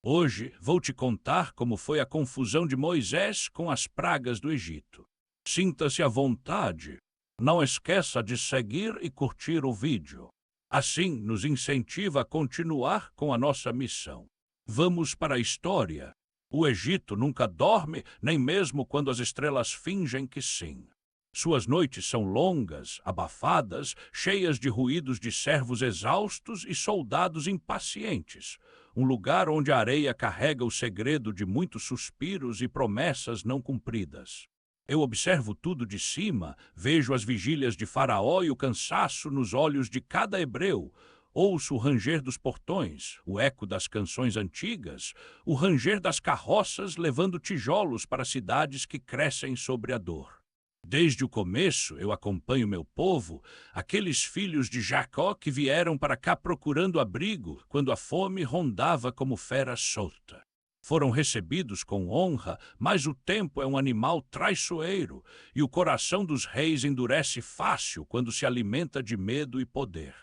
Hoje vou te contar como foi a confusão de Moisés com as pragas do Egito. Sinta-se à vontade. Não esqueça de seguir e curtir o vídeo. Assim, nos incentiva a continuar com a nossa missão. Vamos para a história. O Egito nunca dorme, nem mesmo quando as estrelas fingem que sim. Suas noites são longas, abafadas, cheias de ruídos de servos exaustos e soldados impacientes. Um lugar onde a areia carrega o segredo de muitos suspiros e promessas não cumpridas. Eu observo tudo de cima, vejo as vigílias de Faraó e o cansaço nos olhos de cada hebreu. Ouço o ranger dos portões, o eco das canções antigas, o ranger das carroças levando tijolos para cidades que crescem sobre a dor. Desde o começo eu acompanho meu povo, aqueles filhos de Jacó que vieram para cá procurando abrigo quando a fome rondava como fera solta. Foram recebidos com honra, mas o tempo é um animal traiçoeiro e o coração dos reis endurece fácil quando se alimenta de medo e poder.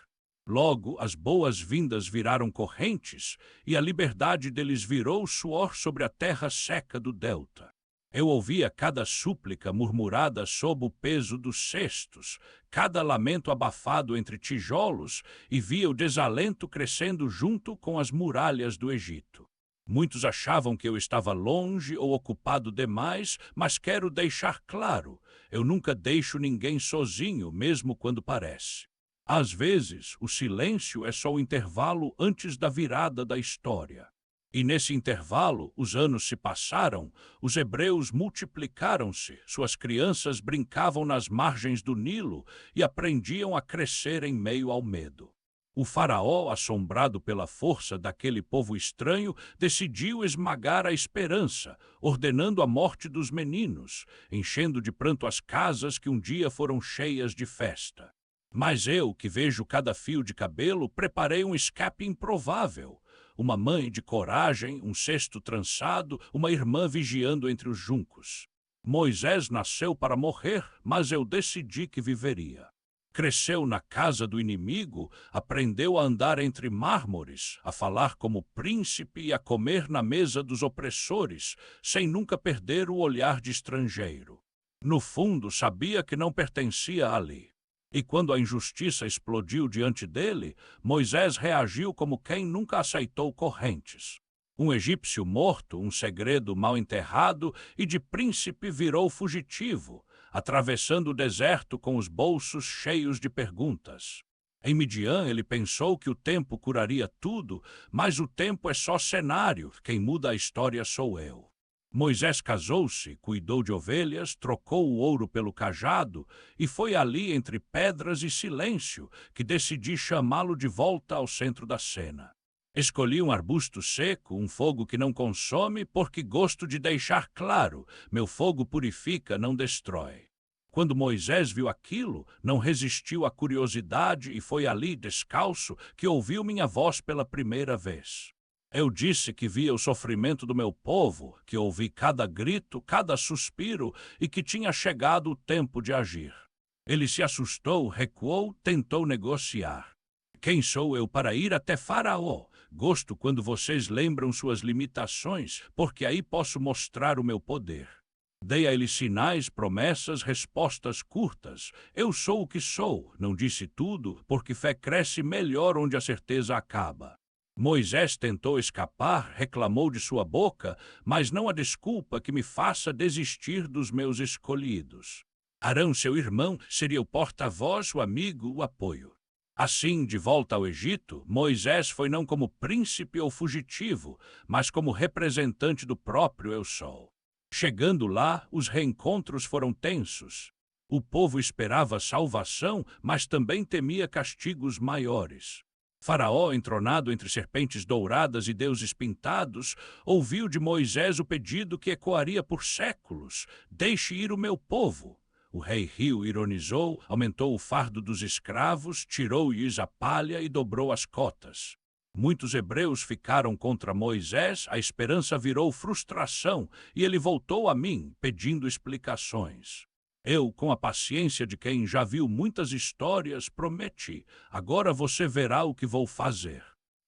Logo, as boas-vindas viraram correntes e a liberdade deles virou suor sobre a terra seca do delta. Eu ouvia cada súplica murmurada sob o peso dos cestos, cada lamento abafado entre tijolos e via o desalento crescendo junto com as muralhas do Egito. Muitos achavam que eu estava longe ou ocupado demais, mas quero deixar claro, eu nunca deixo ninguém sozinho, mesmo quando parece. Às vezes, o silêncio é só o intervalo antes da virada da história. E nesse intervalo, os anos se passaram, os hebreus multiplicaram-se, suas crianças brincavam nas margens do Nilo e aprendiam a crescer em meio ao medo. O faraó, assombrado pela força daquele povo estranho, decidiu esmagar a esperança, ordenando a morte dos meninos, enchendo de pranto as casas que um dia foram cheias de festa. Mas eu, que vejo cada fio de cabelo, preparei um escape improvável. Uma mãe de coragem, um cesto trançado, uma irmã vigiando entre os juncos. Moisés nasceu para morrer, mas eu decidi que viveria. Cresceu na casa do inimigo, aprendeu a andar entre mármores, a falar como príncipe e a comer na mesa dos opressores, sem nunca perder o olhar de estrangeiro. No fundo, sabia que não pertencia ali. E quando a injustiça explodiu diante dele, Moisés reagiu como quem nunca aceitou correntes. Um egípcio morto, um segredo mal enterrado, e de príncipe virou fugitivo, atravessando o deserto com os bolsos cheios de perguntas. Em Midian ele pensou que o tempo curaria tudo, mas o tempo é só cenário, quem muda a história sou eu. Moisés casou-se, cuidou de ovelhas, trocou o ouro pelo cajado, e foi ali entre pedras e silêncio que decidi chamá-lo de volta ao centro da cena. Escolhi um arbusto seco, um fogo que não consome, porque gosto de deixar claro, meu fogo purifica, não destrói. Quando Moisés viu aquilo, não resistiu à curiosidade e foi ali, descalço, que ouviu minha voz pela primeira vez. Eu disse que via o sofrimento do meu povo, que ouvi cada grito, cada suspiro e que tinha chegado o tempo de agir. Ele se assustou, recuou, tentou negociar. Quem sou eu para ir até Faraó? Gosto quando vocês lembram suas limitações, porque aí posso mostrar o meu poder. Dei a ele sinais, promessas, respostas curtas. Eu sou o que sou, não disse tudo, porque fé cresce melhor onde a certeza acaba. Moisés tentou escapar, reclamou de sua boca, mas não há desculpa que me faça desistir dos meus escolhidos. Arão, seu irmão, seria o porta-voz, o amigo, o apoio. Assim, de volta ao Egito, Moisés foi não como príncipe ou fugitivo, mas como representante do próprio Eu Sou. Chegando lá, os reencontros foram tensos. O povo esperava salvação, mas também temia castigos maiores. Faraó, entronado entre serpentes douradas e deuses pintados, ouviu de Moisés o pedido que ecoaria por séculos: deixe ir o meu povo. O rei riu, ironizou, aumentou o fardo dos escravos, tirou-lhes a palha e dobrou as cotas. Muitos hebreus ficaram contra Moisés, a esperança virou frustração e ele voltou a mim, pedindo explicações. Eu, com a paciência de quem já viu muitas histórias, prometi: agora você verá o que vou fazer.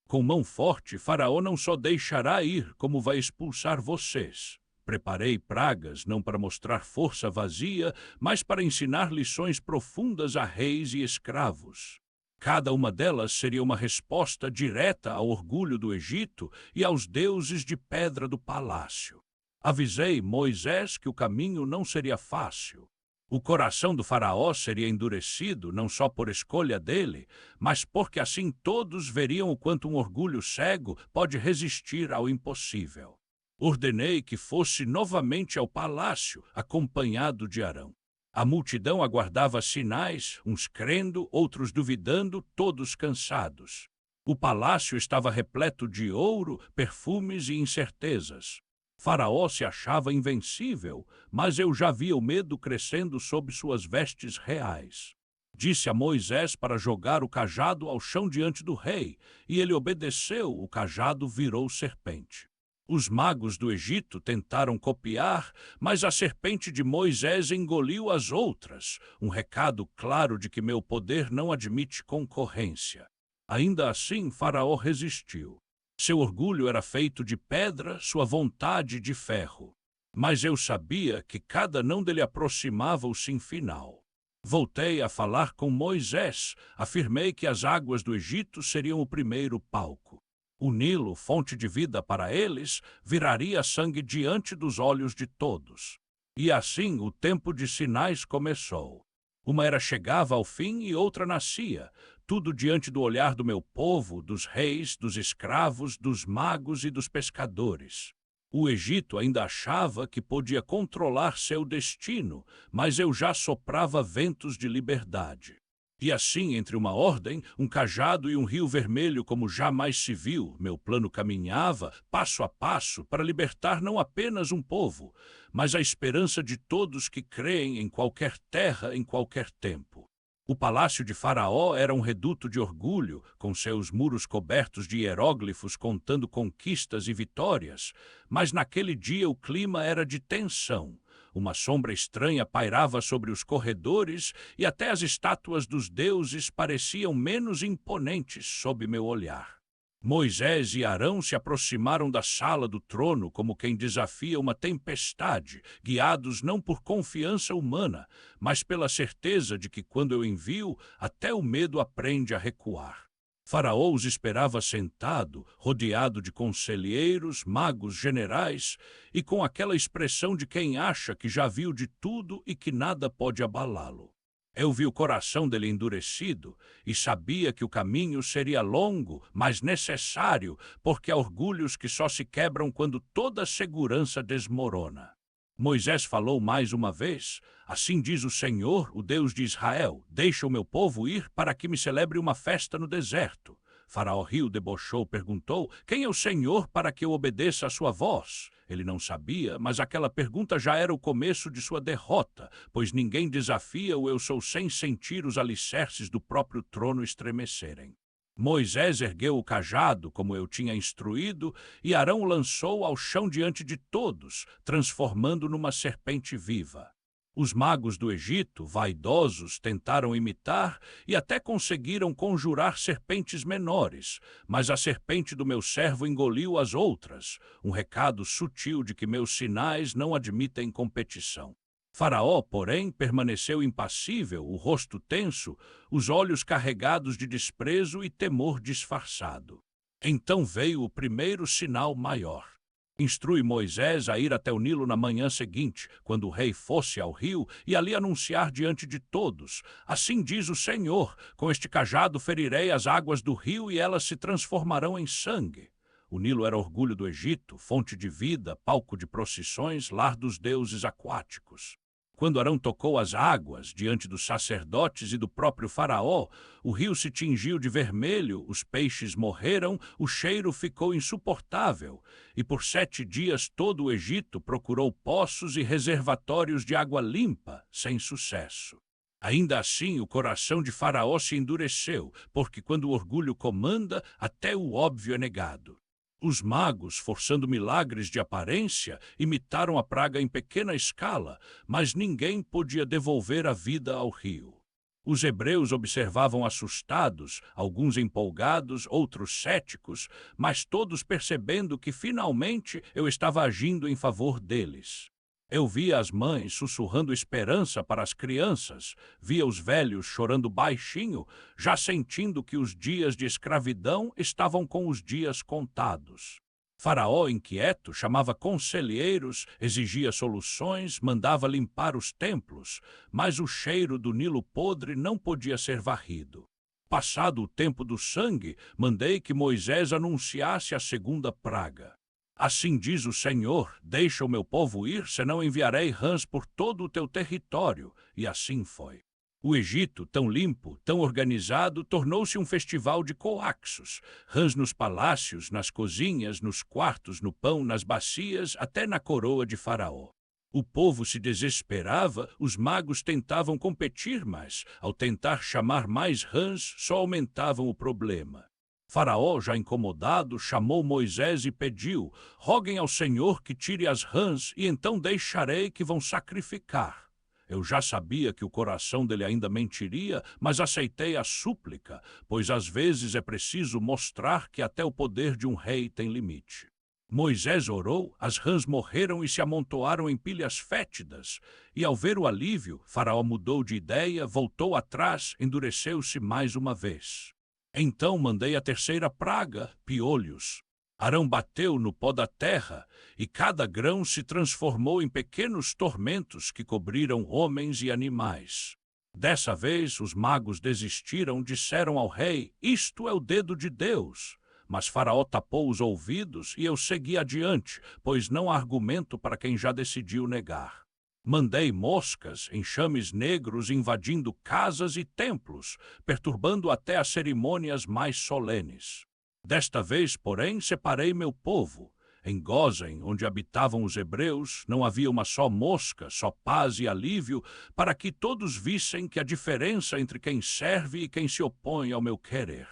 Com mão forte, Faraó não só deixará ir, como vai expulsar vocês. Preparei pragas não para mostrar força vazia, mas para ensinar lições profundas a reis e escravos. Cada uma delas seria uma resposta direta ao orgulho do Egito e aos deuses de pedra do palácio. Avisei Moisés que o caminho não seria fácil. O coração do faraó seria endurecido não só por escolha dele, mas porque assim todos veriam o quanto um orgulho cego pode resistir ao impossível. Ordenei que fosse novamente ao palácio, acompanhado de Arão. A multidão aguardava sinais, uns crendo, outros duvidando, todos cansados. O palácio estava repleto de ouro, perfumes e incertezas. Faraó se achava invencível, mas eu já via o medo crescendo sob suas vestes reais. Disse a Moisés para jogar o cajado ao chão diante do rei, e ele obedeceu, o cajado virou serpente. Os magos do Egito tentaram copiar, mas a serpente de Moisés engoliu as outras, um recado claro de que meu poder não admite concorrência. Ainda assim, Faraó resistiu. Seu orgulho era feito de pedra, sua vontade de ferro. Mas eu sabia que cada não dele aproximava o sim final. Voltei a falar com Moisés, afirmei que as águas do Egito seriam o primeiro palco. O Nilo, fonte de vida para eles, viraria sangue diante dos olhos de todos. E assim o tempo de sinais começou. Uma era chegava ao fim e outra nascia, tudo diante do olhar do meu povo, dos reis, dos escravos, dos magos e dos pescadores. O Egito ainda achava que podia controlar seu destino, mas eu já soprava ventos de liberdade. E assim, entre uma ordem, um cajado e um rio vermelho como jamais se viu, meu plano caminhava, passo a passo, para libertar não apenas um povo, mas a esperança de todos que creem em qualquer terra, em qualquer tempo. O palácio de Faraó era um reduto de orgulho, com seus muros cobertos de hieróglifos contando conquistas e vitórias, mas naquele dia o clima era de tensão. Uma sombra estranha pairava sobre os corredores e até as estátuas dos deuses pareciam menos imponentes sob meu olhar. Moisés e Arão se aproximaram da sala do trono como quem desafia uma tempestade, guiados não por confiança humana, mas pela certeza de que quando eu envio, até o medo aprende a recuar. Faraó os esperava sentado, rodeado de conselheiros, magos, generais, e com aquela expressão de quem acha que já viu de tudo e que nada pode abalá-lo. Eu vi o coração dele endurecido e sabia que o caminho seria longo, mas necessário, porque há orgulhos que só se quebram quando toda a segurança desmorona. Moisés falou mais uma vez: assim diz o Senhor, o Deus de Israel, deixa o meu povo ir para que me celebre uma festa no deserto. Faraó riu, debochou, perguntou: quem é o Senhor para que eu obedeça a sua voz? Ele não sabia, mas aquela pergunta já era o começo de sua derrota, pois ninguém desafia-o eu sou sem sentir os alicerces do próprio trono estremecerem. Moisés ergueu o cajado, como eu tinha instruído, e Arão o lançou ao chão diante de todos, transformando numa serpente viva. Os magos do Egito, vaidosos, tentaram imitar e até conseguiram conjurar serpentes menores, mas a serpente do meu servo engoliu as outras, um recado sutil de que meus sinais não admitem competição. Faraó, porém, permaneceu impassível, o rosto tenso, os olhos carregados de desprezo e temor disfarçado. Então veio o primeiro sinal maior. Instrui Moisés a ir até o Nilo na manhã seguinte, quando o rei fosse ao rio, e ali anunciar diante de todos: assim diz o Senhor, com este cajado ferirei as águas do rio e elas se transformarão em sangue. O Nilo era orgulho do Egito, fonte de vida, palco de procissões, lar dos deuses aquáticos. Quando Arão tocou as águas diante dos sacerdotes e do próprio faraó, o rio se tingiu de vermelho, os peixes morreram, o cheiro ficou insuportável, e por 7 dias todo o Egito procurou poços e reservatórios de água limpa, sem sucesso. Ainda assim, o coração de Faraó se endureceu, porque quando o orgulho comanda, até o óbvio é negado. Os magos, forçando milagres de aparência, imitaram a praga em pequena escala, mas ninguém podia devolver a vida ao rio. Os hebreus observavam assustados, alguns empolgados, outros céticos, mas todos percebendo que finalmente eu estava agindo em favor deles. Eu via as mães sussurrando esperança para as crianças, via os velhos chorando baixinho, já sentindo que os dias de escravidão estavam com os dias contados. Faraó, inquieto, chamava conselheiros, exigia soluções, mandava limpar os templos, mas o cheiro do Nilo podre não podia ser varrido. Passado o tempo do sangue, mandei que Moisés anunciasse a segunda praga. Assim diz o Senhor, deixa o meu povo ir, senão enviarei rãs por todo o teu território. E assim foi. O Egito, tão limpo, tão organizado, tornou-se um festival de coaxos. Rãs nos palácios, nas cozinhas, nos quartos, no pão, nas bacias, até na coroa de Faraó. O povo se desesperava, os magos tentavam competir, mas, ao tentar chamar mais rãs, só aumentavam o problema. Faraó, já incomodado, chamou Moisés e pediu: roguem ao Senhor que tire as rãs, e então deixarei que vão sacrificar. Eu já sabia que o coração dele ainda mentiria, mas aceitei a súplica, pois às vezes é preciso mostrar que até o poder de um rei tem limite. Moisés orou, as rãs morreram e se amontoaram em pilhas fétidas, e ao ver o alívio, Faraó mudou de ideia, voltou atrás, endureceu-se mais uma vez. Então mandei a terceira praga, piolhos. Arão bateu no pó da terra, e cada grão se transformou em pequenos tormentos que cobriram homens e animais. Dessa vez, os magos desistiram, disseram ao rei: isto é o dedo de Deus. Mas Faraó tapou os ouvidos e eu segui adiante, pois não há argumento para quem já decidiu negar. Mandei moscas, enxames negros invadindo casas e templos, perturbando até as cerimônias mais solenes. Desta vez, porém, separei meu povo. Em Gósen, onde habitavam os hebreus, não havia uma só mosca, só paz e alívio, para que todos vissem que a diferença entre quem serve e quem se opõe ao meu querer.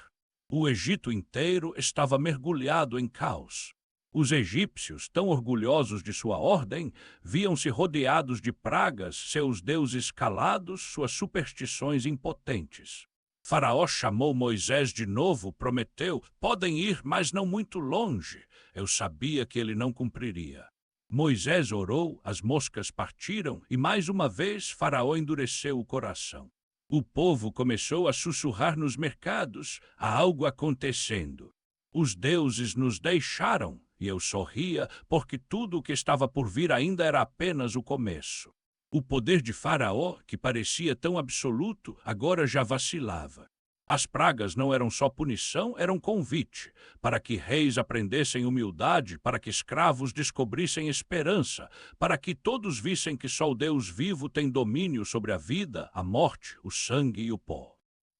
O Egito inteiro estava mergulhado em caos. Os egípcios, tão orgulhosos de sua ordem, viam-se rodeados de pragas, seus deuses calados, suas superstições impotentes. Faraó chamou Moisés de novo, prometeu: podem ir, mas não muito longe. Eu sabia que ele não cumpriria. Moisés orou, as moscas partiram e mais uma vez Faraó endureceu o coração. O povo começou a sussurrar nos mercados: há algo acontecendo. Os deuses nos deixaram, e eu sorria, porque tudo o que estava por vir ainda era apenas o começo. O poder de Faraó, que parecia tão absoluto, agora já vacilava. As pragas não eram só punição, eram convite, para que reis aprendessem humildade, para que escravos descobrissem esperança, para que todos vissem que só o Deus vivo tem domínio sobre a vida, a morte, o sangue e o pó.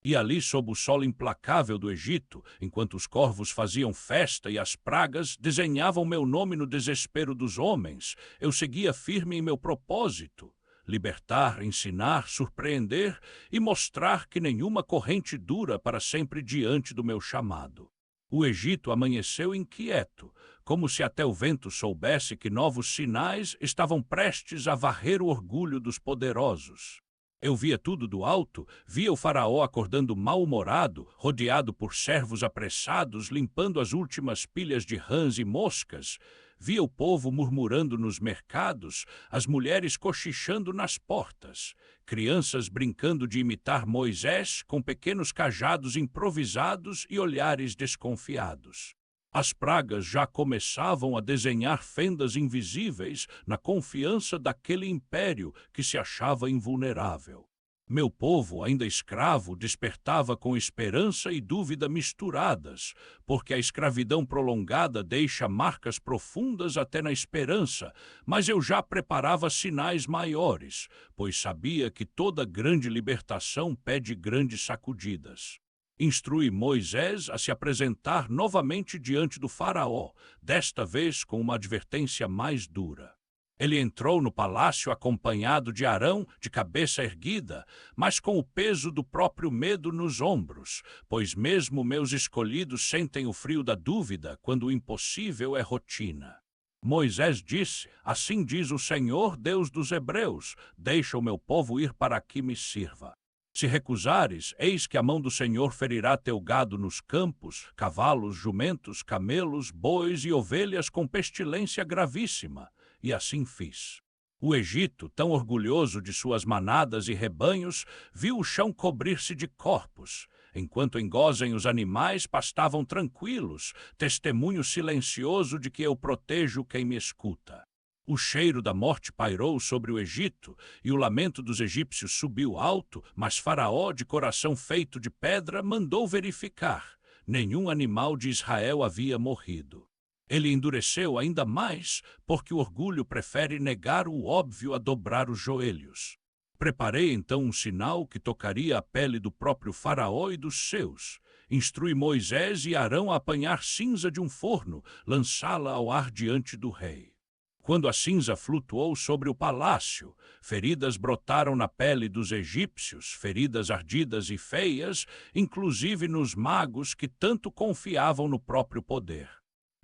E ali, sob o sol implacável do Egito, enquanto os corvos faziam festa e as pragas desenhavam meu nome no desespero dos homens, eu seguia firme em meu propósito: libertar, ensinar, surpreender e mostrar que nenhuma corrente dura para sempre diante do meu chamado. O Egito amanheceu inquieto, como se até o vento soubesse que novos sinais estavam prestes a varrer o orgulho dos poderosos. Eu via tudo do alto, via o faraó acordando mal-humorado, rodeado por servos apressados, limpando as últimas pilhas de rãs e moscas. Via o povo murmurando nos mercados, as mulheres cochichando nas portas, crianças brincando de imitar Moisés com pequenos cajados improvisados e olhares desconfiados. As pragas já começavam a desenhar fendas invisíveis na confiança daquele império que se achava invulnerável. Meu povo, ainda escravo, despertava com esperança e dúvida misturadas, porque a escravidão prolongada deixa marcas profundas até na esperança, mas eu já preparava sinais maiores, pois sabia que toda grande libertação pede grandes sacudidas. Instrui Moisés a se apresentar novamente diante do faraó, desta vez com uma advertência mais dura. Ele entrou no palácio acompanhado de Arão, de cabeça erguida, mas com o peso do próprio medo nos ombros, pois mesmo meus escolhidos sentem o frio da dúvida quando o impossível é rotina. Moisés disse: assim diz o Senhor, Deus dos Hebreus, deixa o meu povo ir para que me sirva. Se recusares, eis que a mão do Senhor ferirá teu gado nos campos, cavalos, jumentos, camelos, bois e ovelhas com pestilência gravíssima. E assim fiz. O Egito, tão orgulhoso de suas manadas e rebanhos, viu o chão cobrir-se de corpos, enquanto em Gósen os animais pastavam tranquilos, testemunho silencioso de que eu protejo quem me escuta. O cheiro da morte pairou sobre o Egito, e o lamento dos egípcios subiu alto, mas Faraó, de coração feito de pedra, mandou verificar. Nenhum animal de Israel havia morrido. Ele endureceu ainda mais, porque o orgulho prefere negar o óbvio a dobrar os joelhos. Preparei então um sinal que tocaria a pele do próprio Faraó e dos seus. Instrui Moisés e Arão a apanhar cinza de um forno, lançá-la ao ar diante do rei. Quando a cinza flutuou sobre o palácio, feridas brotaram na pele dos egípcios, feridas ardidas e feias, inclusive nos magos que tanto confiavam no próprio poder.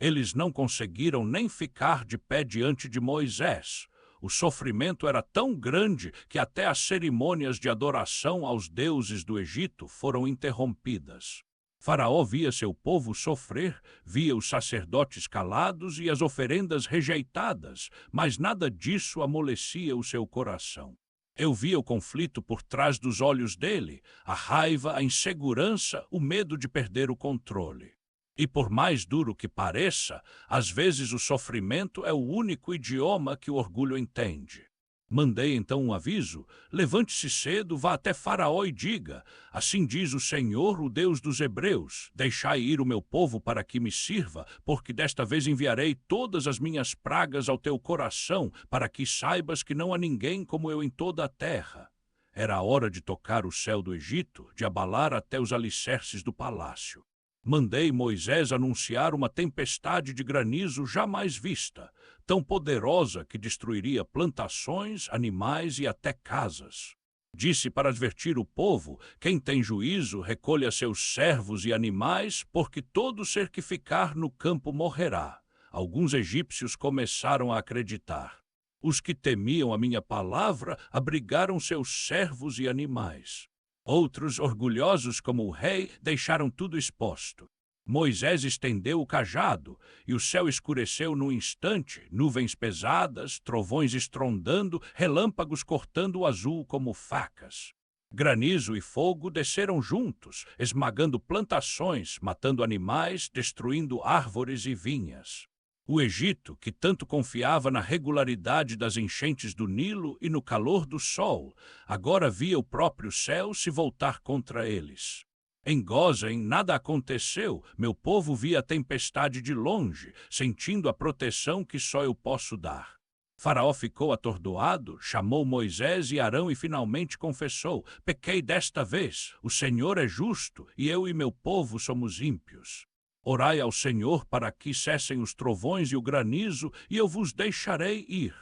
Eles não conseguiram nem ficar de pé diante de Moisés. O sofrimento era tão grande que até as cerimônias de adoração aos deuses do Egito foram interrompidas. Faraó via seu povo sofrer, via os sacerdotes calados e as oferendas rejeitadas, mas nada disso amolecia o seu coração. Eu via o conflito por trás dos olhos dele, a raiva, a insegurança, o medo de perder o controle. E por mais duro que pareça, às vezes o sofrimento é o único idioma que o orgulho entende. Mandei então um aviso: levante-se cedo, vá até Faraó e diga: assim diz o Senhor, o Deus dos Hebreus, deixai ir o meu povo para que me sirva, porque desta vez enviarei todas as minhas pragas ao teu coração, para que saibas que não há ninguém como eu em toda a terra. Era a hora de tocar o céu do Egito, de abalar até os alicerces do palácio. Mandei Moisés anunciar uma tempestade de granizo jamais vista, tão poderosa que destruiria plantações, animais e até casas. Disse para advertir o povo: quem tem juízo, recolha seus servos e animais, porque todo ser que ficar no campo morrerá. Alguns egípcios começaram a acreditar. Os que temiam a minha palavra abrigaram seus servos e animais. Outros, orgulhosos como o rei, deixaram tudo exposto. Moisés estendeu o cajado, e o céu escureceu num instante, nuvens pesadas, trovões estrondando, relâmpagos cortando o azul como facas. Granizo e fogo desceram juntos, esmagando plantações, matando animais, destruindo árvores e vinhas. O Egito, que tanto confiava na regularidade das enchentes do Nilo e no calor do sol, agora via o próprio céu se voltar contra eles. Em Gósen nada aconteceu, meu povo via a tempestade de longe, sentindo a proteção que só eu posso dar. Faraó ficou atordoado, chamou Moisés e Arão e finalmente confessou: pequei desta vez, o Senhor é justo e eu e meu povo somos ímpios. Orai ao Senhor para que cessem os trovões e o granizo, e eu vos deixarei ir.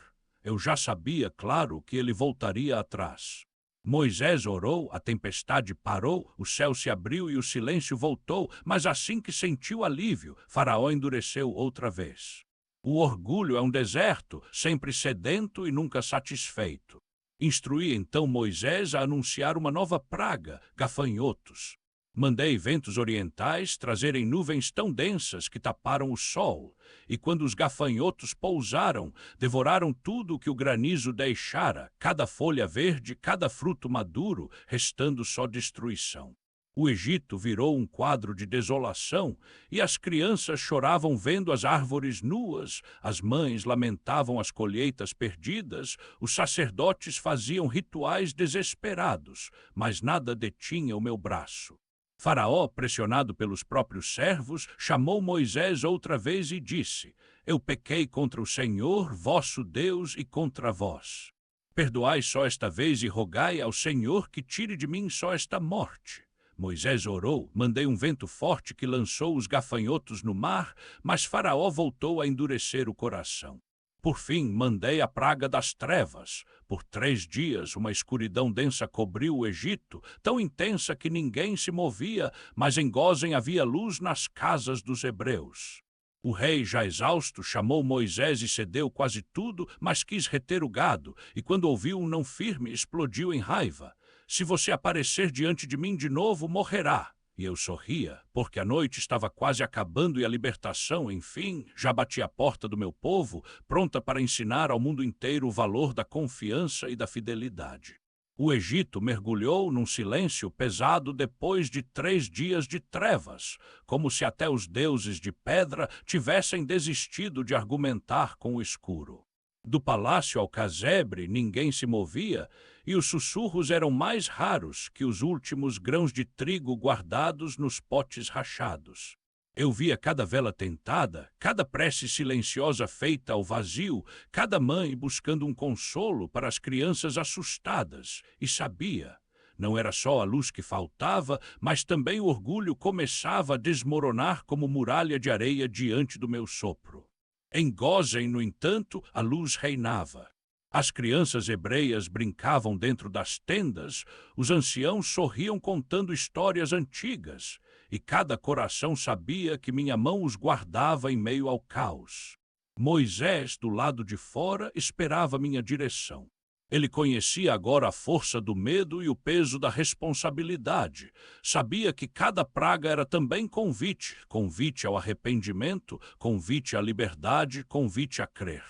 Eu já sabia, claro, que ele voltaria atrás. Moisés orou, a tempestade parou, o céu se abriu e o silêncio voltou, mas assim que sentiu alívio, Faraó endureceu outra vez. O orgulho é um deserto, sempre sedento e nunca satisfeito. Instruí então Moisés a anunciar uma nova praga, gafanhotos. Mandei ventos orientais trazerem nuvens tão densas que taparam o sol, e quando os gafanhotos pousaram, devoraram tudo o que o granizo deixara, cada folha verde, cada fruto maduro, restando só destruição. O Egito virou um quadro de desolação, e as crianças choravam vendo as árvores nuas, as mães lamentavam as colheitas perdidas, os sacerdotes faziam rituais desesperados, mas nada detinha o meu braço. Faraó, pressionado pelos próprios servos, chamou Moisés outra vez e disse: eu pequei contra o Senhor, vosso Deus, e contra vós. Perdoai só esta vez e rogai ao Senhor que tire de mim só esta morte. Moisés orou, mandei um vento forte que lançou os gafanhotos no mar, mas Faraó voltou a endurecer o coração. Por fim, mandei a praga das trevas. Por 3 dias, uma escuridão densa cobriu o Egito, tão intensa que ninguém se movia, mas em Gósen havia luz nas casas dos hebreus. O rei, já exausto, chamou Moisés e cedeu quase tudo, mas quis reter o gado, e quando ouviu um não firme, explodiu em raiva. se você aparecer diante de mim de novo, morrerá. E eu sorria, porque a noite estava quase acabando e a libertação, enfim, já batia a porta do meu povo, pronta para ensinar ao mundo inteiro o valor da confiança e da fidelidade. O Egito mergulhou num silêncio pesado depois de 3 dias de trevas, como se até os deuses de pedra tivessem desistido de argumentar com o escuro. Do palácio ao casebre ninguém se movia, e os sussurros eram mais raros que os últimos grãos de trigo guardados nos potes rachados. Eu via cada vela tentada, cada prece silenciosa feita ao vazio, cada mãe buscando um consolo para as crianças assustadas, e sabia, não era só a luz que faltava, mas também o orgulho começava a desmoronar como muralha de areia diante do meu sopro. Em Gósen, no entanto, a luz reinava. As crianças hebreias brincavam dentro das tendas, os anciãos sorriam contando histórias antigas, e cada coração sabia que minha mão os guardava em meio ao caos. Moisés, do lado de fora, esperava minha direção. Ele conhecia agora a força do medo e o peso da responsabilidade. Sabia que cada praga era também convite, convite ao arrependimento, convite à liberdade, convite a crer.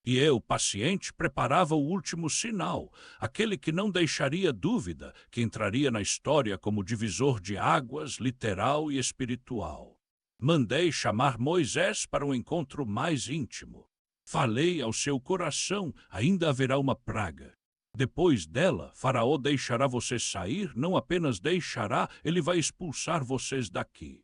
E eu, paciente, preparava o último sinal, aquele que não deixaria dúvida, que entraria na história como divisor de águas, literal e espiritual. Mandei chamar Moisés para um encontro mais íntimo. Falei ao seu coração, ainda haverá uma praga. Depois dela, Faraó deixará você sair, não apenas deixará, ele vai expulsar vocês daqui.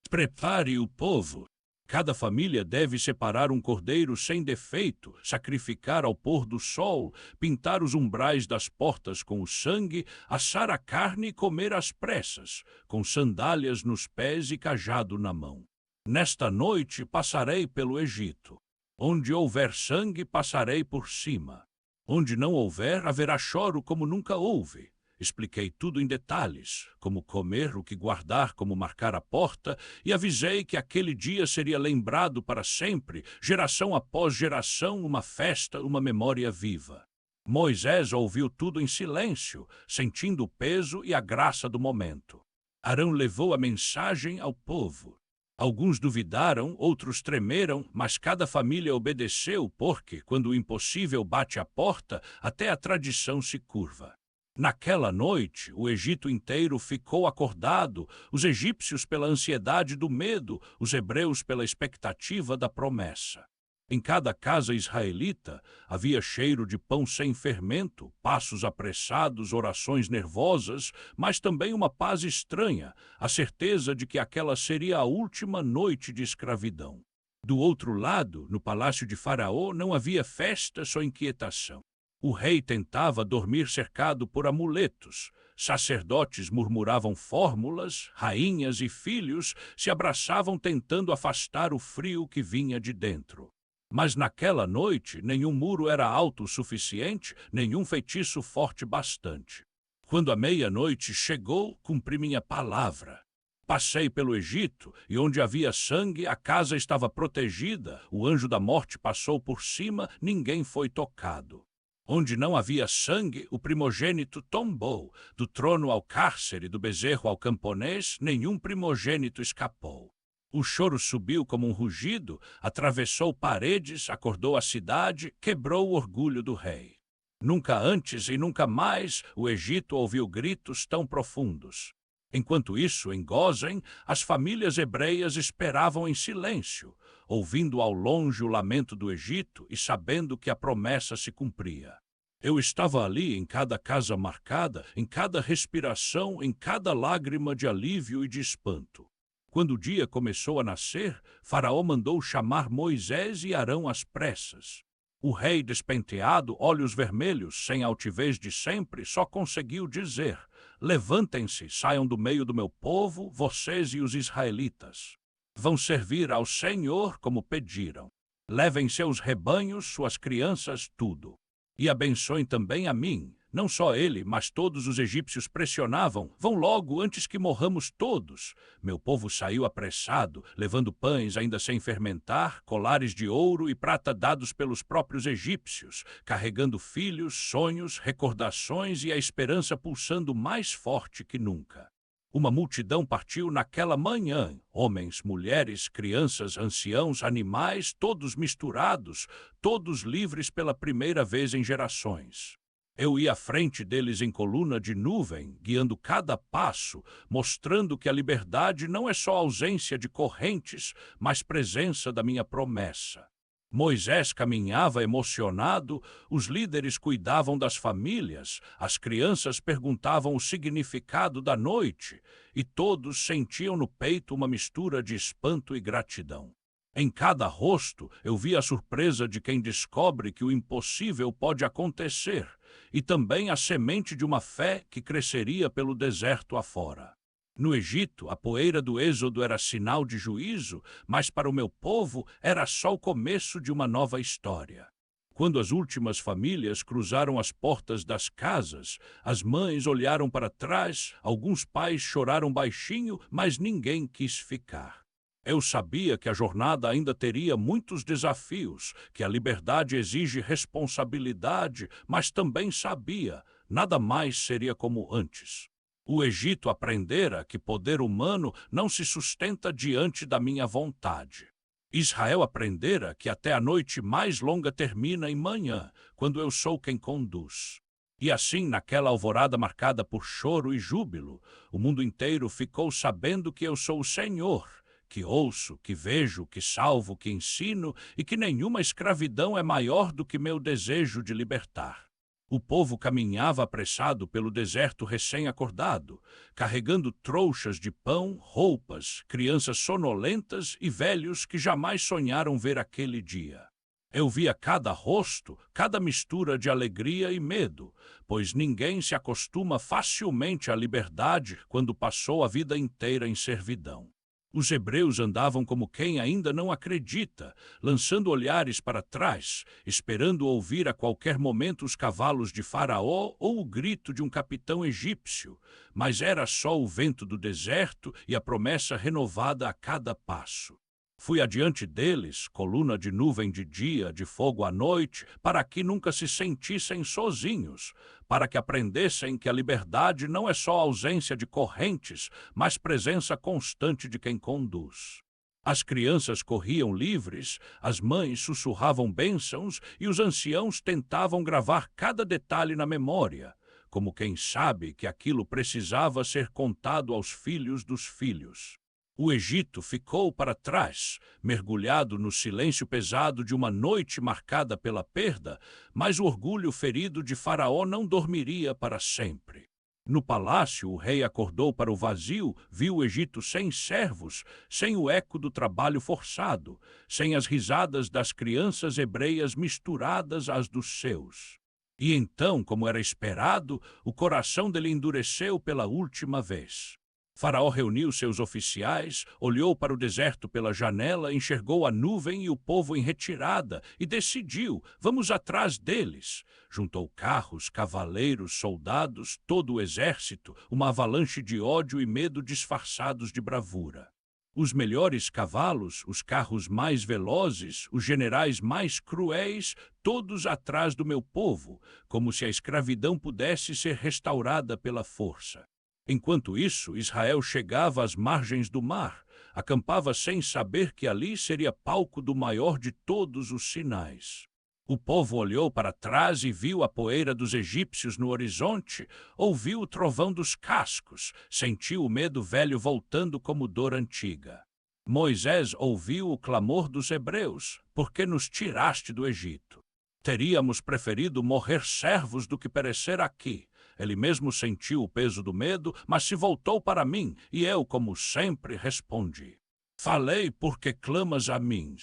Prepare o povo. Cada família deve separar um cordeiro sem defeito, sacrificar ao pôr do sol, pintar os umbrais das portas com o sangue, assar a carne e comer às pressas, com sandálias nos pés e cajado na mão. Nesta noite passarei pelo Egito. Onde houver sangue, passarei por cima. Onde não houver, haverá choro como nunca houve. Expliquei tudo em detalhes, como comer, o que guardar, como marcar a porta, e avisei que aquele dia seria lembrado para sempre, geração após geração, uma festa, uma memória viva. Moisés ouviu tudo em silêncio, sentindo o peso e a graça do momento. Arão levou a mensagem ao povo. Alguns duvidaram, outros tremeram, mas cada família obedeceu porque, quando o impossível bate à porta, até a tradição se curva. Naquela noite, o Egito inteiro ficou acordado, os egípcios pela ansiedade do medo, os hebreus pela expectativa da promessa. Em cada casa israelita havia cheiro de pão sem fermento, passos apressados, orações nervosas, mas também uma paz estranha, a certeza de que aquela seria a última noite de escravidão. Do outro lado, no palácio de Faraó, não havia festa, só inquietação. O rei tentava dormir cercado por amuletos. Sacerdotes murmuravam fórmulas, rainhas e filhos se abraçavam tentando afastar o frio que vinha de dentro. Mas naquela noite nenhum muro era alto o suficiente, nenhum feitiço forte bastante. Quando a meia-noite chegou, cumpri minha palavra. Passei pelo Egito, e onde havia sangue, a casa estava protegida, o anjo da morte passou por cima, ninguém foi tocado. Onde não havia sangue, o primogênito tombou. Do trono ao cárcere, do bezerro ao camponês, nenhum primogênito escapou. O choro subiu como um rugido, atravessou paredes, acordou a cidade, quebrou o orgulho do rei. Nunca antes e nunca mais o Egito ouviu gritos tão profundos. Enquanto isso, em Gósen, as famílias hebreias esperavam em silêncio, ouvindo ao longe o lamento do Egito e sabendo que a promessa se cumpria. Eu estava ali em cada casa marcada, em cada respiração, em cada lágrima de alívio e de espanto. Quando o dia começou a nascer, Faraó mandou chamar Moisés e Arão às pressas. O rei despenteado, olhos vermelhos, sem a altivez de sempre, só conseguiu dizer: levantem-se, saiam do meio do meu povo, vocês e os israelitas. Vão servir ao Senhor como pediram. Levem seus rebanhos, suas crianças, tudo. E abençoem também a mim. Não só ele, mas todos os egípcios pressionavam: vão logo, antes que morramos todos. Meu povo saiu apressado, levando pães ainda sem fermentar, colares de ouro e prata dados pelos próprios egípcios, carregando filhos, sonhos, recordações e a esperança pulsando mais forte que nunca. Uma multidão partiu naquela manhã, homens, mulheres, crianças, anciãos, animais, todos misturados, todos livres pela primeira vez em gerações. Eu ia à frente deles em coluna de nuvem, guiando cada passo, mostrando que a liberdade não é só ausência de correntes, mas presença da minha promessa. Moisés caminhava emocionado, os líderes cuidavam das famílias, as crianças perguntavam o significado da noite, e todos sentiam no peito uma mistura de espanto e gratidão. Em cada rosto eu via a surpresa de quem descobre que o impossível pode acontecer, e também a semente de uma fé que cresceria pelo deserto afora. No Egito, a poeira do êxodo era sinal de juízo, mas para o meu povo era só o começo de uma nova história. Quando as últimas famílias cruzaram as portas das casas, as mães olharam para trás, alguns pais choraram baixinho, mas ninguém quis ficar. Eu sabia que a jornada ainda teria muitos desafios, que a liberdade exige responsabilidade, mas também sabia, nada mais seria como antes. O Egito aprendera que poder humano não se sustenta diante da minha vontade. Israel aprendera que até a noite mais longa termina em manhã, quando eu sou quem conduz. E assim, naquela alvorada marcada por choro e júbilo, o mundo inteiro ficou sabendo que eu sou o Senhor, que ouço, que vejo, que salvo, que ensino, e que nenhuma escravidão é maior do que meu desejo de libertar. O povo caminhava apressado pelo deserto recém-acordado, carregando trouxas de pão, roupas, crianças sonolentas e velhos que jamais sonharam ver aquele dia. Eu via cada rosto, cada mistura de alegria e medo, pois ninguém se acostuma facilmente à liberdade quando passou a vida inteira em servidão. Os hebreus andavam como quem ainda não acredita, lançando olhares para trás, esperando ouvir a qualquer momento os cavalos de Faraó ou o grito de um capitão egípcio, mas era só o vento do deserto e a promessa renovada a cada passo. Fui adiante deles, coluna de nuvem de dia, de fogo à noite, para que nunca se sentissem sozinhos, para que aprendessem que a liberdade não é só ausência de correntes, mas presença constante de quem conduz. As crianças corriam livres, as mães sussurravam bênçãos e os anciãos tentavam gravar cada detalhe na memória, como quem sabe que aquilo precisava ser contado aos filhos dos filhos. O Egito ficou para trás, mergulhado no silêncio pesado de uma noite marcada pela perda, mas o orgulho ferido de Faraó não dormiria para sempre. No palácio, o rei acordou para o vazio, viu o Egito sem servos, sem o eco do trabalho forçado, sem as risadas das crianças hebreias misturadas às dos seus. E então, como era esperado, o coração dele endureceu pela última vez. Faraó reuniu seus oficiais, olhou para o deserto pela janela, enxergou a nuvem e o povo em retirada e decidiu: vamos atrás deles. Juntou carros, cavaleiros, soldados, todo o exército, uma avalanche de ódio e medo disfarçados de bravura. Os melhores cavalos, os carros mais velozes, os generais mais cruéis, todos atrás do meu povo, como se a escravidão pudesse ser restaurada pela força. Enquanto isso, Israel chegava às margens do mar, acampava sem saber que ali seria palco do maior de todos os sinais. O povo olhou para trás e viu a poeira dos egípcios no horizonte, ouviu o trovão dos cascos, sentiu o medo velho voltando como dor antiga. Moisés ouviu o clamor dos hebreus: por que nos tiraste do Egito? Teríamos preferido morrer servos do que perecer aqui. Ele mesmo sentiu o peso do medo, mas se voltou para mim, e eu, como sempre, respondi: falei porque clamas a mim.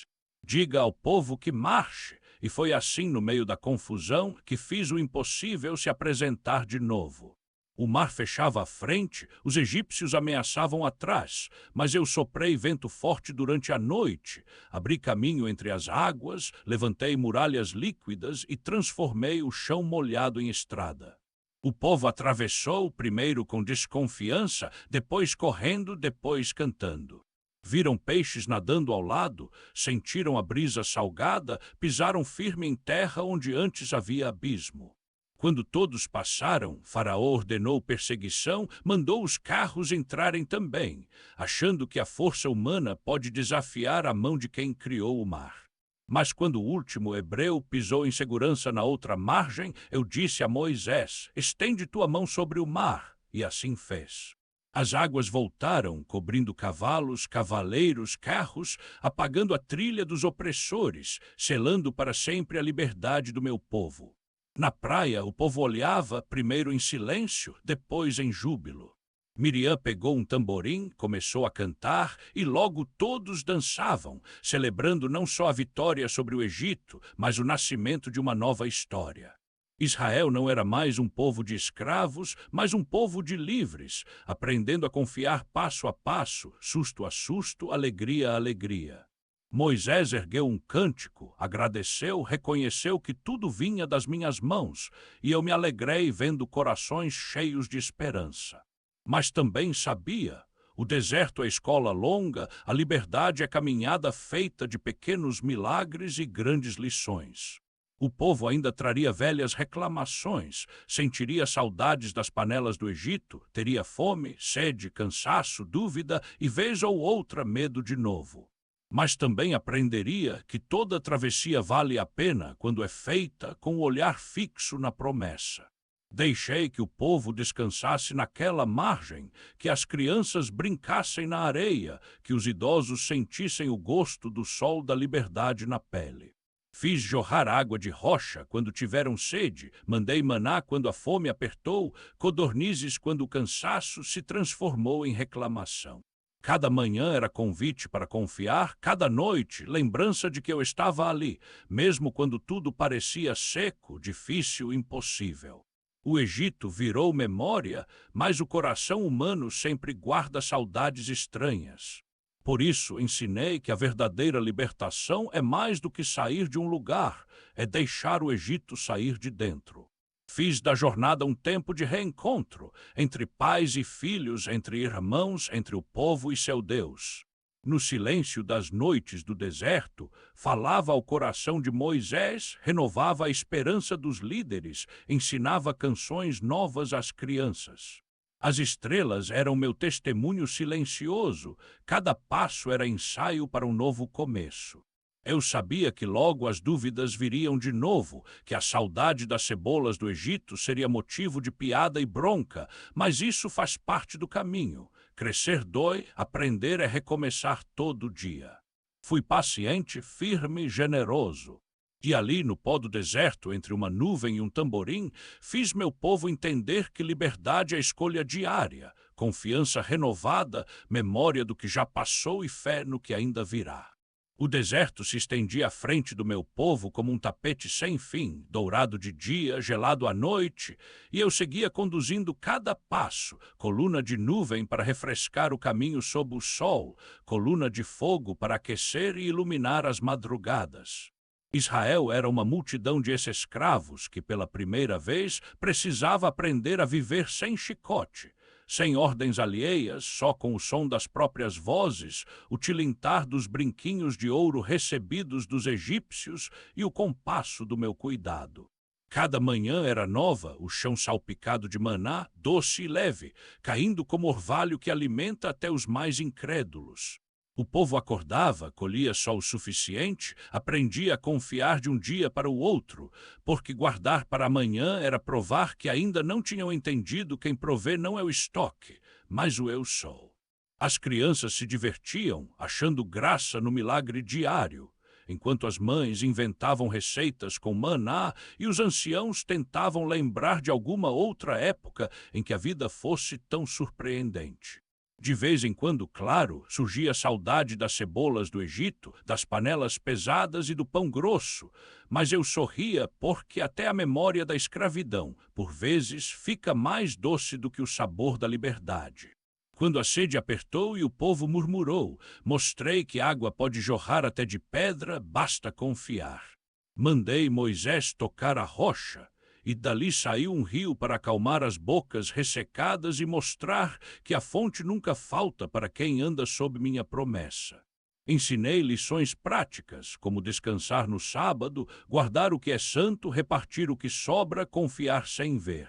Diga ao povo que marche. E foi assim, no meio da confusão, que fiz o impossível se apresentar de novo. O mar fechava à frente, os egípcios ameaçavam atrás, mas eu soprei vento forte durante a noite, abri caminho entre as águas, levantei muralhas líquidas e transformei o chão molhado em estrada. O povo atravessou, primeiro com desconfiança, depois correndo, depois cantando. Viram peixes nadando ao lado, sentiram a brisa salgada, pisaram firme em terra onde antes havia abismo. Quando todos passaram, Faraó ordenou perseguição, mandou os carros entrarem também, achando que a força humana pode desafiar a mão de quem criou o mar. Mas quando o último hebreu pisou em segurança na outra margem, eu disse a Moisés: estende tua mão sobre o mar, e assim fez. As águas voltaram, cobrindo cavalos, cavaleiros, carros, apagando a trilha dos opressores, selando para sempre a liberdade do meu povo. Na praia, o povo olhava, primeiro em silêncio, depois em júbilo. Miriam pegou um tamborim, começou a cantar, e logo todos dançavam, celebrando não só a vitória sobre o Egito, mas o nascimento de uma nova história. Israel não era mais um povo de escravos, mas um povo de livres, aprendendo a confiar passo a passo, susto a susto, alegria a alegria. Moisés ergueu um cântico, agradeceu, reconheceu que tudo vinha das minhas mãos, e eu me alegrei vendo corações cheios de esperança. Mas também sabia, o deserto é escola longa, a liberdade é caminhada feita de pequenos milagres e grandes lições. O povo ainda traria velhas reclamações, sentiria saudades das panelas do Egito, teria fome, sede, cansaço, dúvida e vez ou outra medo de novo. Mas também aprenderia que toda travessia vale a pena quando é feita com o olhar fixo na promessa. Deixei que o povo descansasse naquela margem, que as crianças brincassem na areia, que os idosos sentissem o gosto do sol da liberdade na pele. Fiz jorrar água de rocha quando tiveram sede, mandei maná quando a fome apertou, codornizes quando o cansaço se transformou em reclamação. Cada manhã era convite para confiar, cada noite lembrança de que eu estava ali, mesmo quando tudo parecia seco, difícil, impossível. O Egito virou memória, mas o coração humano sempre guarda saudades estranhas. Por isso, ensinei que a verdadeira libertação é mais do que sair de um lugar, é deixar o Egito sair de dentro. Fiz da jornada um tempo de reencontro, entre pais e filhos, entre irmãos, entre o povo e seu Deus. No silêncio das noites do deserto, falava ao coração de Moisés, renovava a esperança dos líderes, ensinava canções novas às crianças. As estrelas eram meu testemunho silencioso, cada passo era ensaio para um novo começo. Eu sabia que logo as dúvidas viriam de novo, que a saudade das cebolas do Egito seria motivo de piada e bronca, mas isso faz parte do caminho. Crescer dói, aprender é recomeçar todo dia. Fui paciente, firme, generoso. E ali, no pó do deserto, entre uma nuvem e um tamborim, fiz meu povo entender que liberdade é escolha diária, confiança renovada, memória do que já passou e fé no que ainda virá. O deserto se estendia à frente do meu povo como um tapete sem fim, dourado de dia, gelado à noite, e eu seguia conduzindo cada passo, coluna de nuvem para refrescar o caminho sob o sol, coluna de fogo para aquecer e iluminar as madrugadas. Israel era uma multidão de ex-escravos que, pela primeira vez, precisava aprender a viver sem chicote, sem ordens alheias, só com o som das próprias vozes, o tilintar dos brinquinhos de ouro recebidos dos egípcios e o compasso do meu cuidado. Cada manhã era nova, o chão salpicado de maná, doce e leve, caindo como orvalho que alimenta até os mais incrédulos. O povo acordava, colhia só o suficiente, aprendia a confiar de um dia para o outro, porque guardar para amanhã era provar que ainda não tinham entendido quem provê não é o estoque, mas o eu sou. As crianças se divertiam, achando graça no milagre diário, enquanto as mães inventavam receitas com maná e os anciãos tentavam lembrar de alguma outra época em que a vida fosse tão surpreendente. De vez em quando, claro, surgia saudade das cebolas do Egito, das panelas pesadas e do pão grosso, mas eu sorria porque até a memória da escravidão, por vezes, fica mais doce do que o sabor da liberdade. Quando a sede apertou e o povo murmurou, mostrei que água pode jorrar até de pedra, basta confiar. Mandei Moisés tocar a rocha, e dali saiu um rio para acalmar as bocas ressecadas e mostrar que a fonte nunca falta para quem anda sob minha promessa. Ensinei lições práticas, como descansar no sábado, guardar o que é santo, repartir o que sobra, confiar sem ver.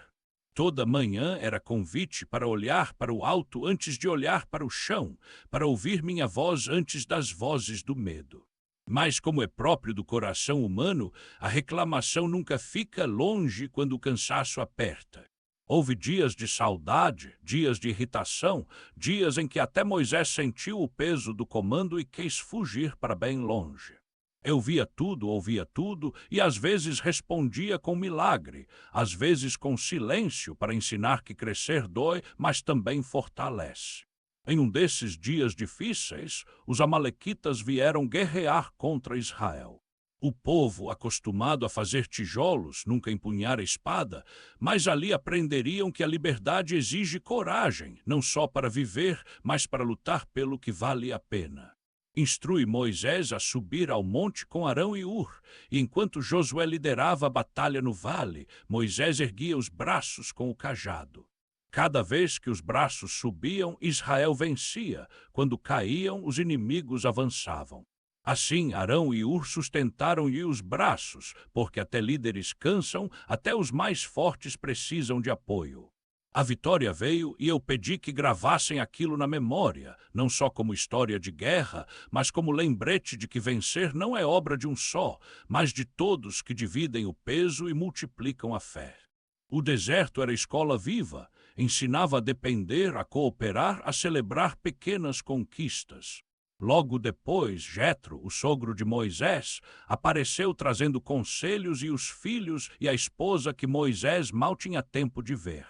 Toda manhã era convite para olhar para o alto antes de olhar para o chão, para ouvir minha voz antes das vozes do medo. Mas, como é próprio do coração humano, a reclamação nunca fica longe quando o cansaço aperta. Houve dias de saudade, dias de irritação, dias em que até Moisés sentiu o peso do comando e quis fugir para bem longe. Eu via tudo, ouvia tudo e às vezes respondia com milagre, às vezes com silêncio para ensinar que crescer dói, mas também fortalece. Em um desses dias difíceis, os amalequitas vieram guerrear contra Israel. O povo, acostumado a fazer tijolos, nunca empunhar a espada, mas ali aprenderiam que a liberdade exige coragem, não só para viver, mas para lutar pelo que vale a pena. Instrui Moisés a subir ao monte com Arão e Hur, e enquanto Josué liderava a batalha no vale, Moisés erguia os braços com o cajado. Cada vez que os braços subiam, Israel vencia. Quando caíam, os inimigos avançavam. Assim, Arão e Hur sustentaram-lhe os braços, porque até líderes cansam, até os mais fortes precisam de apoio. A vitória veio e eu pedi que gravassem aquilo na memória, não só como história de guerra, mas como lembrete de que vencer não é obra de um só, mas de todos que dividem o peso e multiplicam a fé. O deserto era escola viva, ensinava a depender, a cooperar, a celebrar pequenas conquistas. Logo depois, Jetro, o sogro de Moisés, apareceu trazendo conselhos e os filhos e a esposa que Moisés mal tinha tempo de ver.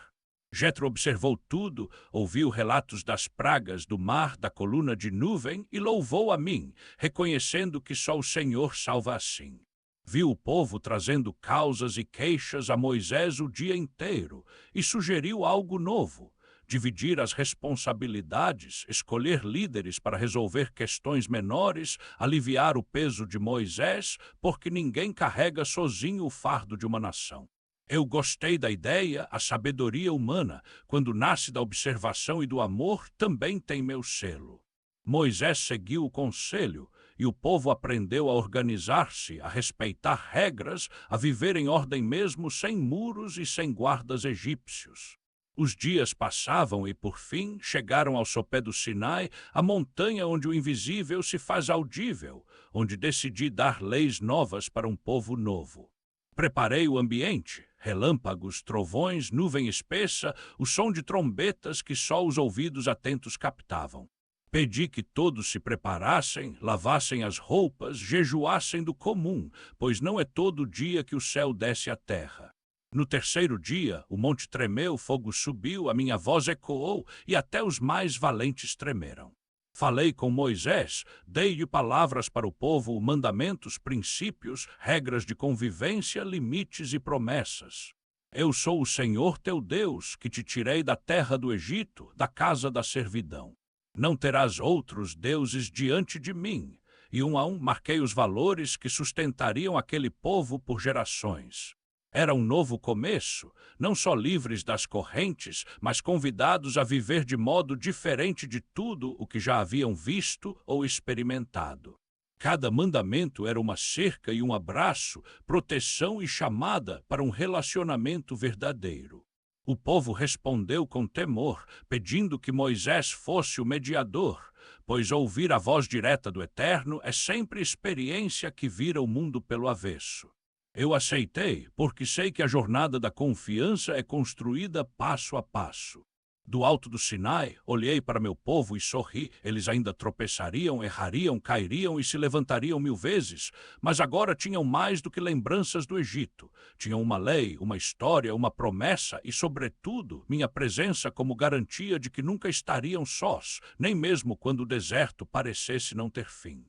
Jetro observou tudo, ouviu relatos das pragas do mar, da coluna de nuvem e louvou a mim, reconhecendo que só o Senhor salva assim. Viu o povo trazendo causas e queixas a Moisés o dia inteiro e sugeriu algo novo: dividir as responsabilidades, escolher líderes para resolver questões menores, aliviar o peso de Moisés, porque ninguém carrega sozinho o fardo de uma nação. Eu gostei da ideia, a sabedoria humana, quando nasce da observação e do amor, também tem meu selo. Moisés seguiu o conselho, e o povo aprendeu a organizar-se, a respeitar regras, a viver em ordem mesmo sem muros e sem guardas egípcios. Os dias passavam e, por fim, chegaram ao sopé do Sinai, a montanha onde o invisível se faz audível, onde decidi dar leis novas para um povo novo. Preparei o ambiente, relâmpagos, trovões, nuvem espessa, o som de trombetas que só os ouvidos atentos captavam. Pedi que todos se preparassem, lavassem as roupas, jejuassem do comum, pois não é todo dia que o céu desce à terra. No terceiro dia, o monte tremeu, fogo subiu, a minha voz ecoou e até os mais valentes tremeram. Falei com Moisés, dei-lhe palavras para o povo, mandamentos, princípios, regras de convivência, limites e promessas. Eu sou o Senhor teu Deus, que te tirei da terra do Egito, da casa da servidão. Não terás outros deuses diante de mim. E um a um marquei os valores que sustentariam aquele povo por gerações. Era um novo começo, não só livres das correntes, mas convidados a viver de modo diferente de tudo o que já haviam visto ou experimentado. Cada mandamento era uma cerca e um abraço, proteção e chamada para um relacionamento verdadeiro. O povo respondeu com temor, pedindo que Moisés fosse o mediador, pois ouvir a voz direta do Eterno é sempre experiência que vira o mundo pelo avesso. Eu aceitei, porque sei que a jornada da confiança é construída passo a passo. Do alto do Sinai, olhei para meu povo e sorri. Eles ainda tropeçariam, errariam, cairiam e se levantariam 1000 vezes, mas agora tinham mais do que lembranças do Egito. Tinham uma lei, uma história, uma promessa e, sobretudo, minha presença como garantia de que nunca estariam sós, nem mesmo quando o deserto parecesse não ter fim.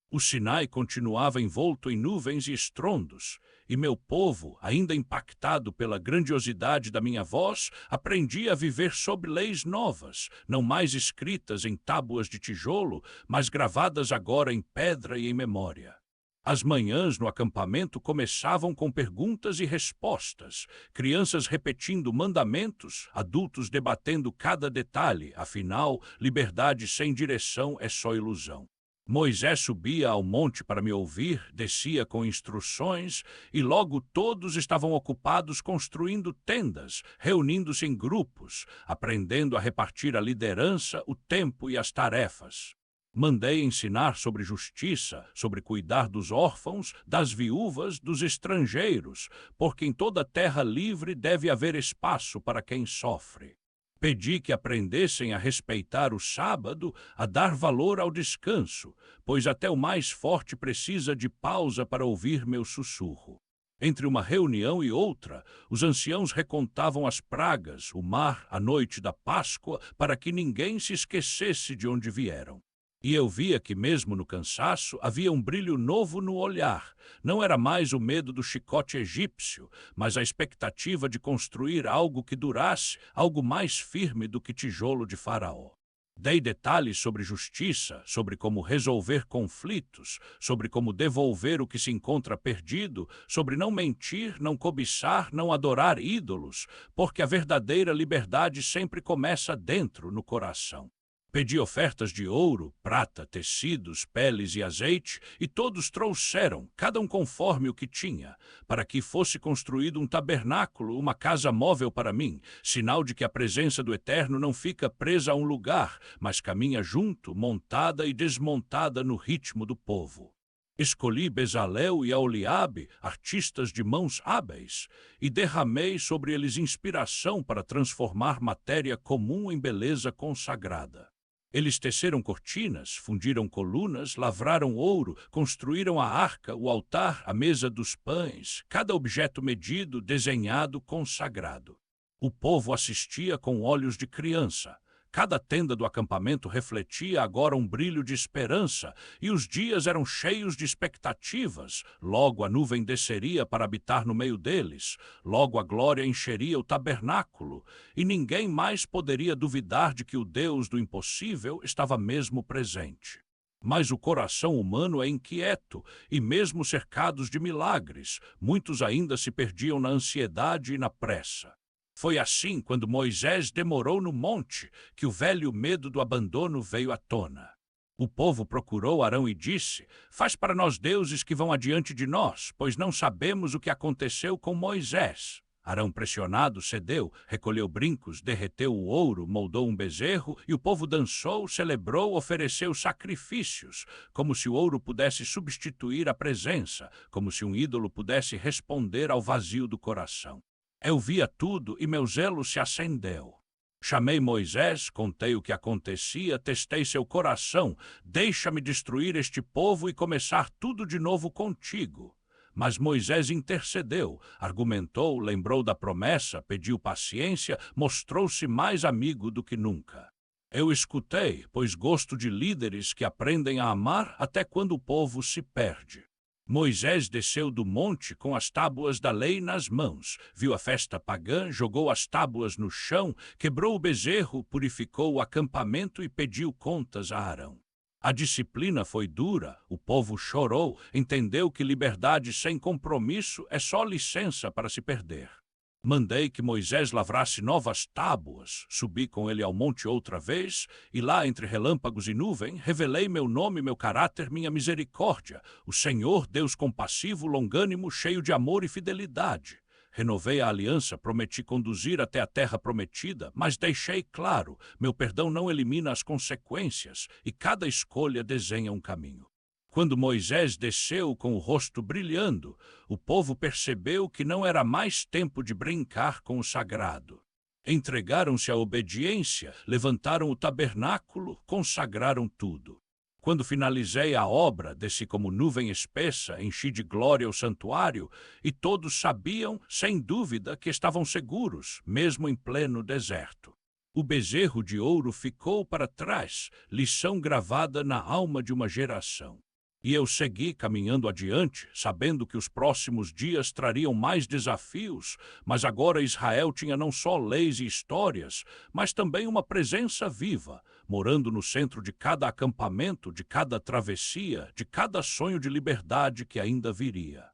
O Sinai continuava envolto em nuvens e estrondos, e meu povo, ainda impactado pela grandiosidade da minha voz, aprendia a viver sob leis novas, não mais escritas em tábuas de tijolo, mas gravadas agora em pedra e em memória. As manhãs no acampamento começavam com perguntas e respostas, crianças repetindo mandamentos, adultos debatendo cada detalhe, afinal, liberdade sem direção é só ilusão. Moisés subia ao monte para me ouvir, descia com instruções, e logo todos estavam ocupados construindo tendas, reunindo-se em grupos, aprendendo a repartir a liderança, o tempo e as tarefas. Mandei ensinar sobre justiça, sobre cuidar dos órfãos, das viúvas, dos estrangeiros, porque em toda terra livre deve haver espaço para quem sofre. Pedi que aprendessem a respeitar o sábado, a dar valor ao descanso, pois até o mais forte precisa de pausa para ouvir meu sussurro. Entre uma reunião e outra, os anciãos recontavam as pragas, o mar, a noite da Páscoa, para que ninguém se esquecesse de onde vieram. E eu via que, mesmo no cansaço, havia um brilho novo no olhar. Não era mais o medo do chicote egípcio, mas a expectativa de construir algo que durasse, algo mais firme do que tijolo de Faraó. Dei detalhes sobre justiça, sobre como resolver conflitos, sobre como devolver o que se encontra perdido, sobre não mentir, não cobiçar, não adorar ídolos, porque a verdadeira liberdade sempre começa dentro, no coração. Pedi ofertas de ouro, prata, tecidos, peles e azeite, e todos trouxeram, cada um conforme o que tinha, para que fosse construído um tabernáculo, uma casa móvel para mim, sinal de que a presença do Eterno não fica presa a um lugar, mas caminha junto, montada e desmontada no ritmo do povo. Escolhi Bezalel e Aholiabe, artistas de mãos hábeis, e derramei sobre eles inspiração para transformar matéria comum em beleza consagrada. Eles teceram cortinas, fundiram colunas, lavraram ouro, construíram a arca, o altar, a mesa dos pães, cada objeto medido, desenhado, consagrado. O povo assistia com olhos de criança. Cada tenda do acampamento refletia agora um brilho de esperança, e os dias eram cheios de expectativas. Logo a nuvem desceria para habitar no meio deles, logo a glória encheria o tabernáculo, e ninguém mais poderia duvidar de que o Deus do impossível estava mesmo presente. Mas o coração humano é inquieto, e mesmo cercados de milagres, muitos ainda se perdiam na ansiedade e na pressa. Foi assim, quando Moisés demorou no monte, que o velho medo do abandono veio à tona. O povo procurou Arão e disse: "Faz para nós deuses que vão adiante de nós, pois não sabemos o que aconteceu com Moisés." Arão, pressionado, cedeu, recolheu brincos, derreteu o ouro, moldou um bezerro, e o povo dançou, celebrou, ofereceu sacrifícios, como se o ouro pudesse substituir a presença, como se um ídolo pudesse responder ao vazio do coração. Eu via tudo e meu zelo se acendeu. Chamei Moisés, contei o que acontecia, testei seu coração. Deixa-me destruir este povo e começar tudo de novo contigo. Mas Moisés intercedeu, argumentou, lembrou da promessa, pediu paciência, mostrou-se mais amigo do que nunca. Eu escutei, pois gosto de líderes que aprendem a amar até quando o povo se perde. Moisés desceu do monte com as tábuas da lei nas mãos, viu a festa pagã, jogou as tábuas no chão, quebrou o bezerro, purificou o acampamento e pediu contas a Arão. A disciplina foi dura, o povo chorou, entendeu que liberdade sem compromisso é só licença para se perder. Mandei que Moisés lavrasse novas tábuas, subi com ele ao monte outra vez, e lá, entre relâmpagos e nuvem, revelei meu nome, meu caráter, minha misericórdia, o Senhor, Deus compassivo, longânimo, cheio de amor e fidelidade. Renovei a aliança, prometi conduzir até a terra prometida, mas deixei claro, meu perdão não elimina as consequências, e cada escolha desenha um caminho. Quando Moisés desceu com o rosto brilhando, o povo percebeu que não era mais tempo de brincar com o sagrado. Entregaram-se à obediência, levantaram o tabernáculo, consagraram tudo. Quando finalizei a obra, desci como nuvem espessa, enchi de glória o santuário, e todos sabiam, sem dúvida, que estavam seguros, mesmo em pleno deserto. O bezerro de ouro ficou para trás, lição gravada na alma de uma geração. E eu segui caminhando adiante, sabendo que os próximos dias trariam mais desafios, mas agora Israel tinha não só leis e histórias, mas também uma presença viva, morando no centro de cada acampamento, de cada travessia, de cada sonho de liberdade que ainda viria.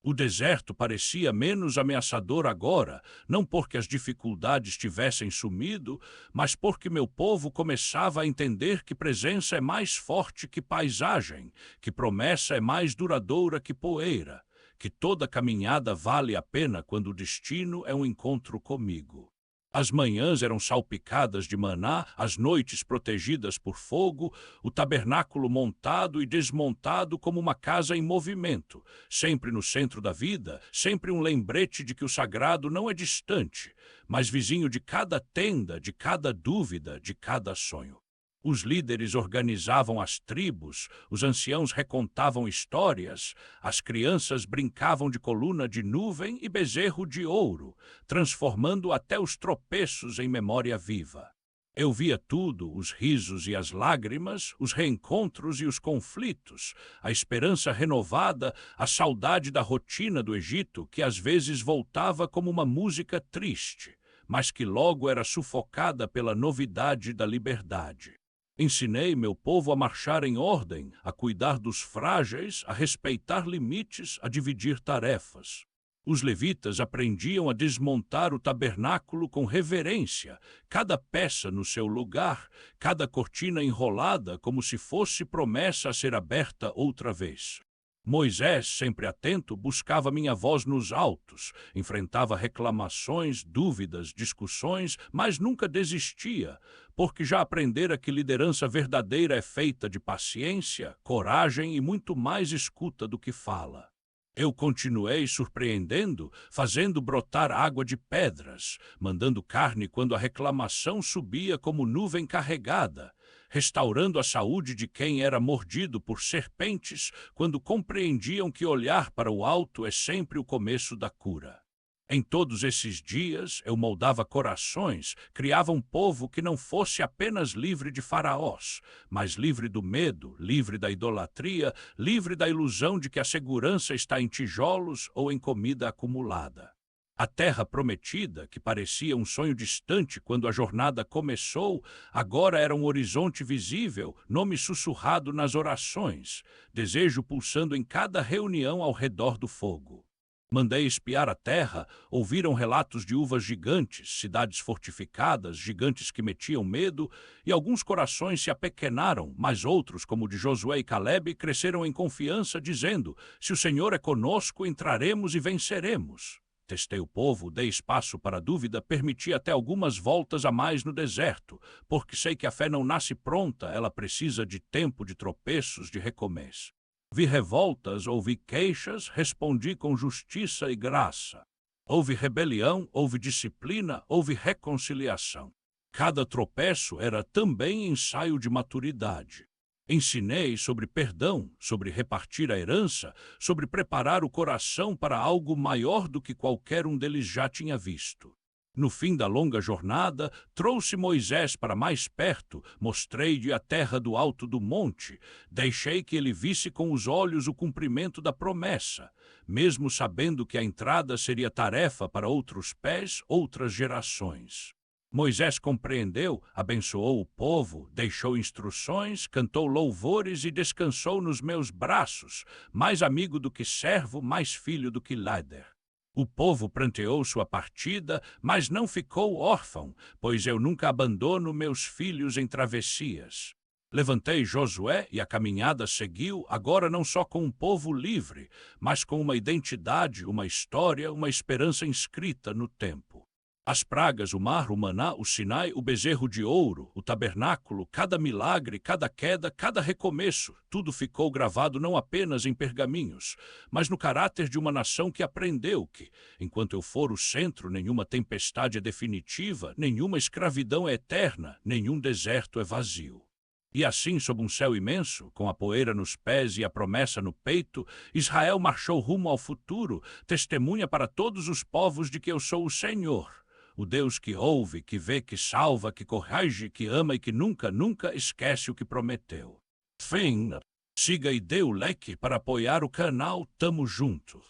O deserto parecia menos ameaçador agora, não porque as dificuldades tivessem sumido, mas porque meu povo começava a entender que presença é mais forte que paisagem, que promessa é mais duradoura que poeira, que toda caminhada vale a pena quando o destino é um encontro comigo. As manhãs eram salpicadas de maná, as noites protegidas por fogo, o tabernáculo montado e desmontado como uma casa em movimento, sempre no centro da vida, sempre um lembrete de que o sagrado não é distante, mas vizinho de cada tenda, de cada dúvida, de cada sonho. Os líderes organizavam as tribos, os anciãos recontavam histórias, as crianças brincavam de coluna de nuvem e bezerro de ouro, transformando até os tropeços em memória viva. Eu via tudo, os risos e as lágrimas, os reencontros e os conflitos, a esperança renovada, a saudade da rotina do Egito, que às vezes voltava como uma música triste, mas que logo era sufocada pela novidade da liberdade. Ensinei meu povo a marchar em ordem, a cuidar dos frágeis, a respeitar limites, a dividir tarefas. Os levitas aprendiam a desmontar o tabernáculo com reverência, cada peça no seu lugar, cada cortina enrolada como se fosse promessa a ser aberta outra vez. Moisés, sempre atento, buscava minha voz nos altos, enfrentava reclamações, dúvidas, discussões, mas nunca desistia, porque já aprendera que liderança verdadeira é feita de paciência, coragem e muito mais escuta do que fala. Eu continuei surpreendendo, fazendo brotar água de pedras, mandando carne quando a reclamação subia como nuvem carregada, restaurando a saúde de quem era mordido por serpentes quando compreendiam que olhar para o alto é sempre o começo da cura. Em todos esses dias, eu moldava corações, criava um povo que não fosse apenas livre de faraós, mas livre do medo, livre da idolatria, livre da ilusão de que a segurança está em tijolos ou em comida acumulada. A terra prometida, que parecia um sonho distante quando a jornada começou, agora era um horizonte visível, nome sussurrado nas orações, desejo pulsando em cada reunião ao redor do fogo. Mandei espiar a terra, ouviram relatos de uvas gigantes, cidades fortificadas, gigantes que metiam medo, e alguns corações se apequenaram, mas outros, como o de Josué e Calebe, cresceram em confiança, dizendo: se o Senhor é conosco, entraremos e venceremos. Testei o povo, dei espaço para a dúvida, permiti até algumas voltas a mais no deserto, porque sei que a fé não nasce pronta, ela precisa de tempo, de tropeços, de recomeço. Vi revoltas, ouvi queixas, respondi com justiça e graça. Houve rebelião, houve disciplina, houve reconciliação. Cada tropeço era também ensaio de maturidade. Ensinei sobre perdão, sobre repartir a herança, sobre preparar o coração para algo maior do que qualquer um deles já tinha visto. No fim da longa jornada, trouxe Moisés para mais perto, mostrei-lhe a terra do alto do monte, deixei que ele visse com os olhos o cumprimento da promessa, mesmo sabendo que a entrada seria tarefa para outros pés, outras gerações. Moisés compreendeu, abençoou o povo, deixou instruções, cantou louvores e descansou nos meus braços, mais amigo do que servo, mais filho do que líder. O povo pranteou sua partida, mas não ficou órfão, pois eu nunca abandono meus filhos em travessias. Levantei Josué e a caminhada seguiu, agora não só com um povo livre, mas com uma identidade, uma história, uma esperança inscrita no tempo. As pragas, o mar, o maná, o Sinai, o bezerro de ouro, o tabernáculo, cada milagre, cada queda, cada recomeço, tudo ficou gravado não apenas em pergaminhos, mas no caráter de uma nação que aprendeu que, enquanto eu for o centro, nenhuma tempestade é definitiva, nenhuma escravidão é eterna, nenhum deserto é vazio. E assim, sob um céu imenso, com a poeira nos pés e a promessa no peito, Israel marchou rumo ao futuro, testemunha para todos os povos de que eu sou o Senhor. O Deus que ouve, que vê, que salva, que corrige, que ama e que nunca, nunca esquece o que prometeu. Fim. Siga e dê o like para apoiar o canal. Tamo junto.